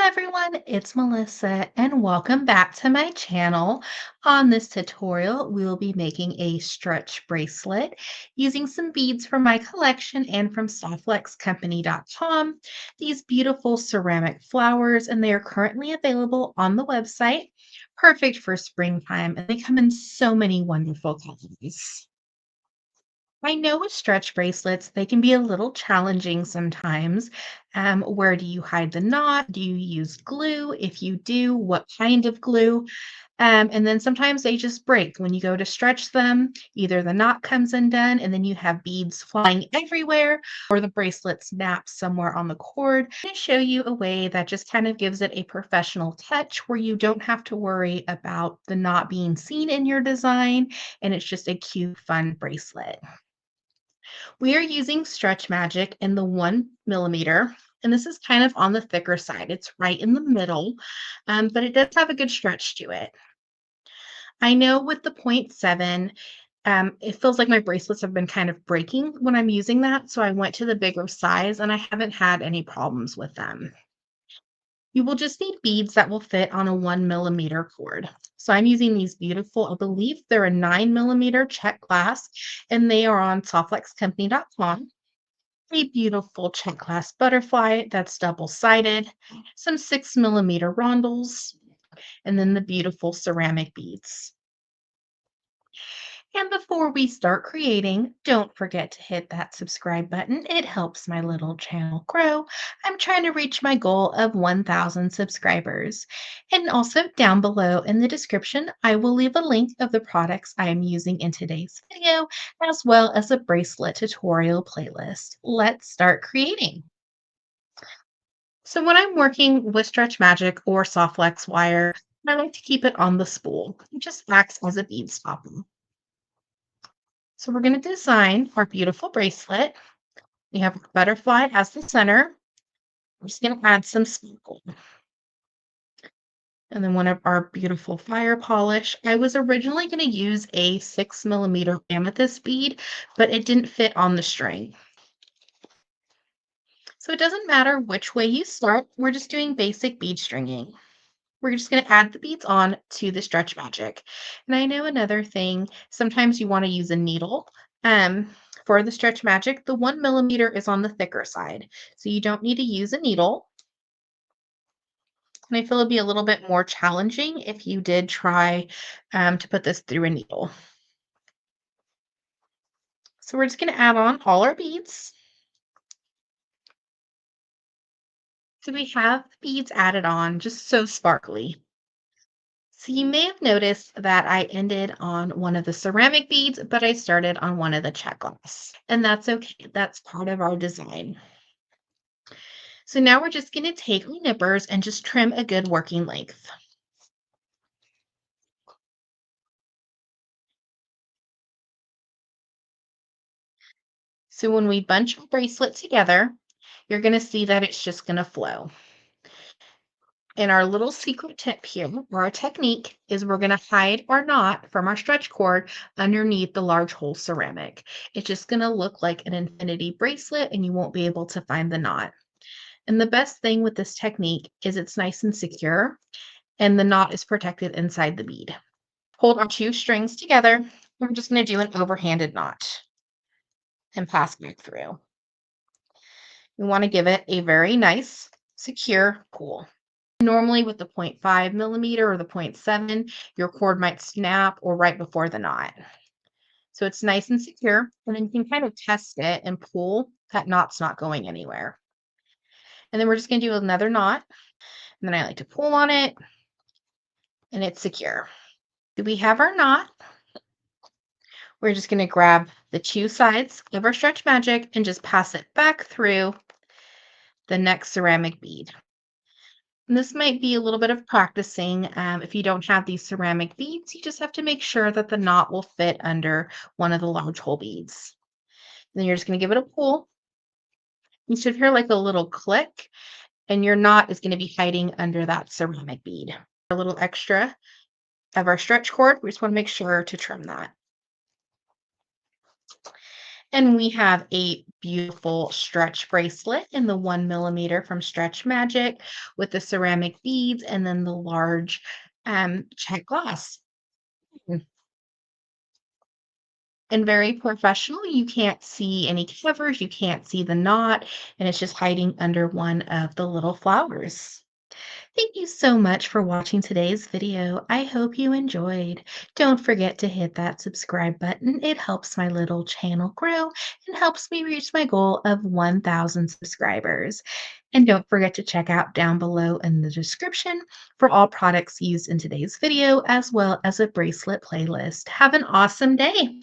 everyone, it's Melissa and welcome back to my channel. On this tutorial, we will be making a stretch bracelet using some beads from my collection and from softflexcompany.com. These beautiful ceramic flowers, and they are currently available on the website. Perfect for springtime, and they come in so many wonderful colors. I know with stretch bracelets, they can be a little challenging sometimes. Where do you hide the knot? Do you use glue? If you do, what kind of glue? And then sometimes they just break when you go to stretch them. Either the knot comes undone and then you have beads flying everywhere, or the bracelet snaps somewhere on the cord. I'm going to show you a way that just kind of gives it a professional touch where you don't have to worry about the knot being seen in your design, and it's just a cute, fun bracelet. We are using Stretch Magic in the 1 millimeter, and this is kind of on the thicker side. It's right in the middle, but it does have a good stretch to it. I know with the point 0.7, it feels like my bracelets have been kind of breaking when I'm using that, so I went to the bigger size, and I haven't had any problems with them. You will just need beads that will fit on a 1 millimeter cord. So I'm using these beautiful, I believe they're a 9 millimeter Czech Glass, and they are on softflexcompany.com. A beautiful Czech Glass butterfly that's double-sided, some 6 millimeter rondels, and then the beautiful ceramic beads. And before we start creating, don't forget to hit that subscribe button. It helps my little channel grow. I'm trying to reach my goal of 1,000 subscribers. And also down below in the description, I will leave a link of the products I am using in today's video, as well as a bracelet tutorial playlist. Let's start creating. So when I'm working with Stretch Magic or Softflex wire, I like to keep it on the spool. It just acts as a bead stopper. So we're going to design our beautiful bracelet. We have a butterfly as the center. We're just going to add some sparkle. And then one of our beautiful fire polish. I was originally going to use a 6 millimeter amethyst bead, but it didn't fit on the string. So it doesn't matter which way you start. We're just doing basic bead stringing. We're just going to add the beads on to the Stretch Magic. And I know another thing, sometimes you want to use a needle. For the Stretch Magic, the 1 millimeter is on the thicker side, so you don't need to use a needle. And I feel it'd be a little bit more challenging if you did try to put this through a needle. So we're just going to add on all our beads. So we have the beads added on, just so sparkly. So you may have noticed that I ended on one of the ceramic beads, but I started on one of the Czech glass. And that's okay. That's part of our design. So now we're just going to take our nippers and just trim a good working length. So when we bunch our bracelet together, you're going to see that it's just going to flow. And our little secret tip here, or our technique, is we're going to hide our knot from our stretch cord underneath the large hole ceramic. It's just going to look like an infinity bracelet and you won't be able to find the knot. And the best thing with this technique is it's nice and secure and the knot is protected inside the bead. Hold our two strings together. We're just going to do an overhanded knot and pass back through. We want to give it a very nice, secure pull. Normally with the 0.5 millimeter or the 0.7, your cord might snap or right before the knot. So it's nice and secure, and then you can kind of test it and pull. That knot's not going anywhere. And then we're just going to do another knot. And then I like to pull on it, and it's secure. Do we have our knot? We're just going to grab the two sides of our Stretch Magic and just pass it back through the next ceramic bead. And this might be a little bit of practicing. If you don't have these ceramic beads, you just have to make sure that the knot will fit under one of the large hole beads. And then you're just going to give it a pull. You should hear like a little click, and your knot is going to be hiding under that ceramic bead. A little extra of our stretch cord. We just want to make sure to trim that. And we have a beautiful stretch bracelet in the 1 millimeter from Stretch Magic with the ceramic beads and then the large Czech glass. Mm. And very professional. You can't see any covers, you can't see the knot, and it's just hiding under one of the little flowers. Thank you so much for watching today's video. I hope you enjoyed. Don't forget to hit that subscribe button. It helps my little channel grow and helps me reach my goal of 1,000 subscribers. And don't forget to check out down below in the description for all products used in today's video, as well as a bracelet playlist. Have an awesome day.